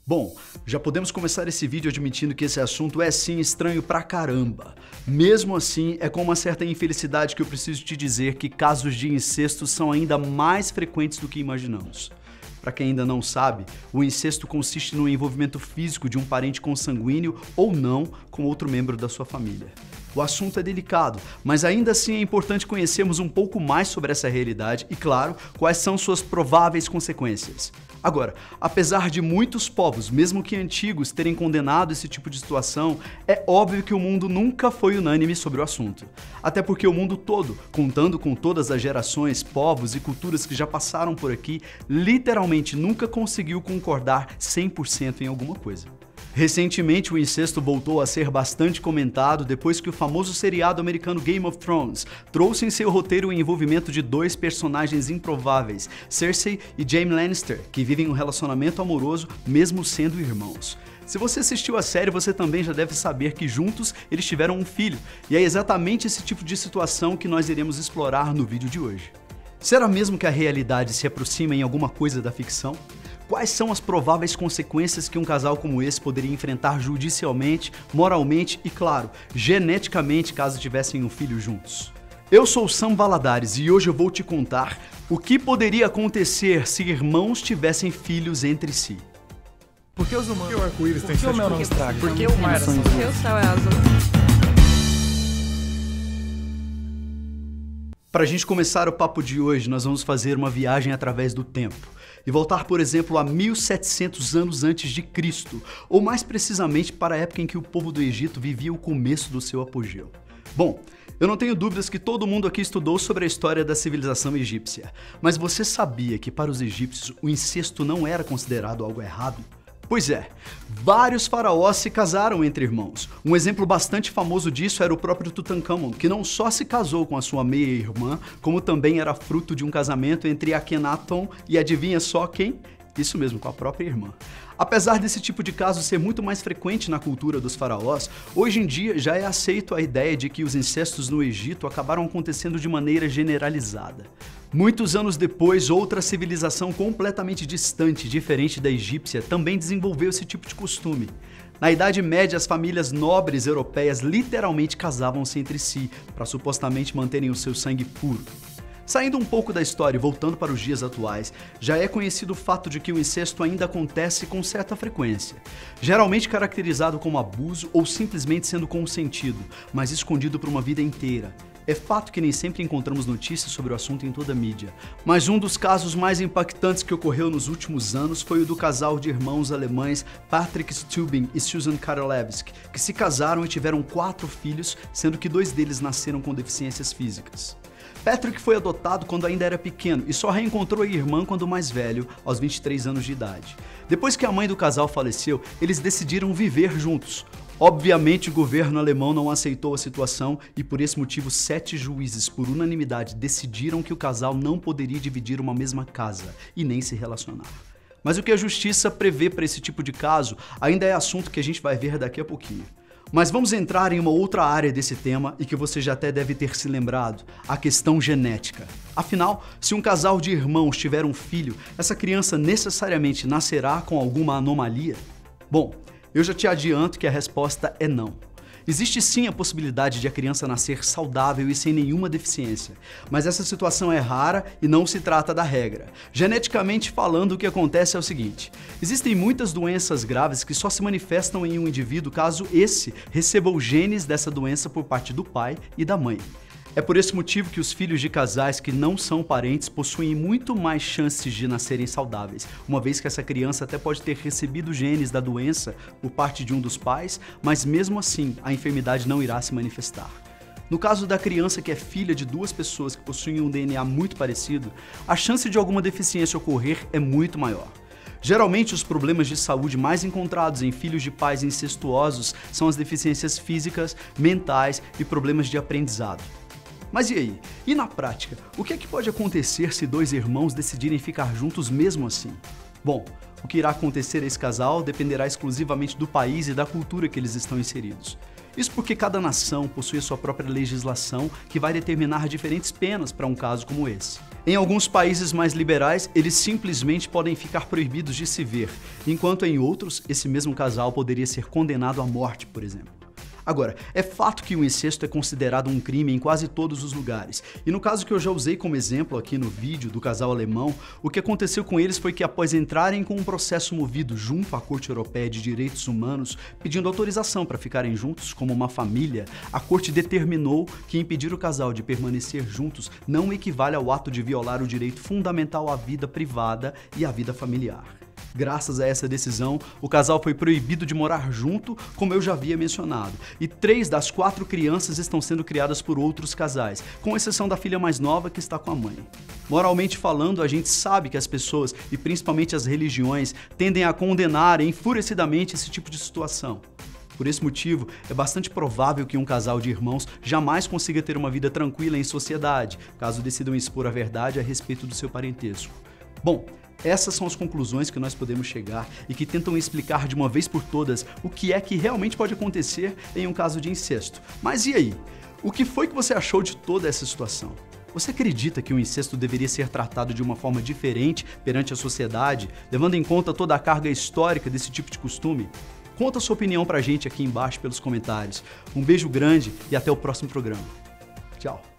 Bom, já podemos começar esse vídeo admitindo que esse assunto é sim estranho pra caramba. Mesmo assim, é com uma certa infelicidade que eu preciso te dizer que casos de incesto são ainda mais frequentes do que imaginamos. Para quem ainda não sabe, o incesto consiste no envolvimento físico de um parente consanguíneo ou não com outro membro da sua família. O assunto é delicado, mas ainda assim é importante conhecermos um pouco mais sobre essa realidade e, claro, quais são suas prováveis consequências. Agora, apesar de muitos povos, mesmo que antigos, terem condenado esse tipo de situação, é óbvio que o mundo nunca foi unânime sobre o assunto. Até porque o mundo todo, contando com todas as gerações, povos e culturas que já passaram por aqui, literalmente nunca conseguiu concordar 100% em alguma coisa. Recentemente, o incesto voltou a ser bastante comentado depois que o famoso seriado americano Game of Thrones trouxe em seu roteiro o envolvimento de dois personagens improváveis, Cersei e Jaime Lannister, que vivem um relacionamento amoroso mesmo sendo irmãos. Se você assistiu a série, você também já deve saber que juntos eles tiveram um filho, e é exatamente esse tipo de situação que nós iremos explorar no vídeo de hoje. Será mesmo que a realidade se aproxima em alguma coisa da ficção? Quais são as prováveis consequências que um casal como esse poderia enfrentar judicialmente, moralmente e, claro, geneticamente caso tivessem um filho juntos? Eu sou o Sam Valadares e hoje eu vou te contar o que poderia acontecer se irmãos tivessem filhos entre si. Por que os humanos? Por que o arco-íris tem Por que o meu não estraga? Por que o mar Por que o céu é azul? Para a gente começar o papo de hoje, nós vamos fazer uma viagem através do tempo e voltar, por exemplo, a 1700 anos antes de Cristo, ou mais precisamente para a época em que o povo do Egito vivia o começo do seu apogeu. Bom, eu não tenho dúvidas que todo mundo aqui estudou sobre a história da civilização egípcia, mas você sabia que para os egípcios o incesto não era considerado algo errado? Pois é, vários faraós se casaram entre irmãos. Um exemplo bastante famoso disso era o próprio Tutankhamon, que não só se casou com a sua meia-irmã, como também era fruto de um casamento entre Akhenaton e adivinha só quem? Isso mesmo, com a própria irmã. Apesar desse tipo de caso ser muito mais frequente na cultura dos faraós, hoje em dia já é aceito a ideia de que os incestos no Egito acabaram acontecendo de maneira generalizada. Muitos anos depois, outra civilização completamente distante, diferente da egípcia, também desenvolveu esse tipo de costume. Na Idade Média, as famílias nobres europeias literalmente casavam-se entre si, para supostamente manterem o seu sangue puro. Saindo um pouco da história e voltando para os dias atuais, já é conhecido o fato de que o incesto ainda acontece com certa frequência. Geralmente caracterizado como abuso ou simplesmente sendo consentido, mas escondido por uma vida inteira. É fato que nem sempre encontramos notícias sobre o assunto em toda a mídia, mas um dos casos mais impactantes que ocorreu nos últimos anos foi o do casal de irmãos alemães Patrick Stubing e Susan Karolewski, que se casaram e tiveram 4 filhos, sendo que 2 deles nasceram com deficiências físicas. Patrick foi adotado quando ainda era pequeno e só reencontrou a irmã quando mais velho, aos 23 anos de idade. Depois que a mãe do casal faleceu, eles decidiram viver juntos. Obviamente, o governo alemão não aceitou a situação e, por esse motivo, 7 juízes, por unanimidade, decidiram que o casal não poderia dividir uma mesma casa e nem se relacionar. Mas o que a justiça prevê para esse tipo de caso ainda é assunto que a gente vai ver daqui a pouquinho. Mas vamos entrar em uma outra área desse tema e que você já até deve ter se lembrado, a questão genética. Afinal, se um casal de irmãos tiver um filho, essa criança necessariamente nascerá com alguma anomalia? Bom, eu já te adianto que a resposta é não. Existe sim a possibilidade de a criança nascer saudável e sem nenhuma deficiência, mas essa situação é rara e não se trata da regra. Geneticamente falando, o que acontece é o seguinte: existem muitas doenças graves que só se manifestam em um indivíduo caso esse receba os genes dessa doença por parte do pai e da mãe. É por esse motivo que os filhos de casais que não são parentes possuem muito mais chances de nascerem saudáveis, uma vez que essa criança até pode ter recebido genes da doença por parte de um dos pais, mas mesmo assim a enfermidade não irá se manifestar. No caso da criança que é filha de 2 pessoas que possuem um DNA muito parecido, a chance de alguma deficiência ocorrer é muito maior. Geralmente, os problemas de saúde mais encontrados em filhos de pais incestuosos são as deficiências físicas, mentais e problemas de aprendizado. Mas e aí? E na prática, o que é que pode acontecer se 2 irmãos decidirem ficar juntos mesmo assim? Bom, o que irá acontecer a esse casal dependerá exclusivamente do país e da cultura que eles estão inseridos. Isso porque cada nação possui a sua própria legislação que vai determinar diferentes penas para um caso como esse. Em alguns países mais liberais, eles simplesmente podem ficar proibidos de se ver, enquanto em outros, esse mesmo casal poderia ser condenado à morte, por exemplo. Agora, é fato que o incesto é considerado um crime em quase todos os lugares. E no caso que eu já usei como exemplo aqui no vídeo do casal alemão, o que aconteceu com eles foi que após entrarem com um processo movido junto à Corte Europeia de Direitos Humanos, pedindo autorização para ficarem juntos como uma família, a Corte determinou que impedir o casal de permanecer juntos não equivale ao ato de violar o direito fundamental à vida privada e à vida familiar. Graças a essa decisão, o casal foi proibido de morar junto, como eu já havia mencionado, e 3 das 4 crianças estão sendo criadas por outros casais, com exceção da filha mais nova que está com a mãe. Moralmente falando, a gente sabe que as pessoas, e principalmente as religiões, tendem a condenar enfurecidamente esse tipo de situação. Por esse motivo, é bastante provável que um casal de irmãos jamais consiga ter uma vida tranquila em sociedade, caso decidam expor a verdade a respeito do seu parentesco. Bom, essas são as conclusões que nós podemos chegar e que tentam explicar de uma vez por todas o que é que realmente pode acontecer em um caso de incesto. Mas e aí? O que foi que você achou de toda essa situação? Você acredita que o incesto deveria ser tratado de uma forma diferente perante a sociedade, levando em conta toda a carga histórica desse tipo de costume? Conta a sua opinião pra gente aqui embaixo pelos comentários. Um beijo grande e até o próximo programa. Tchau!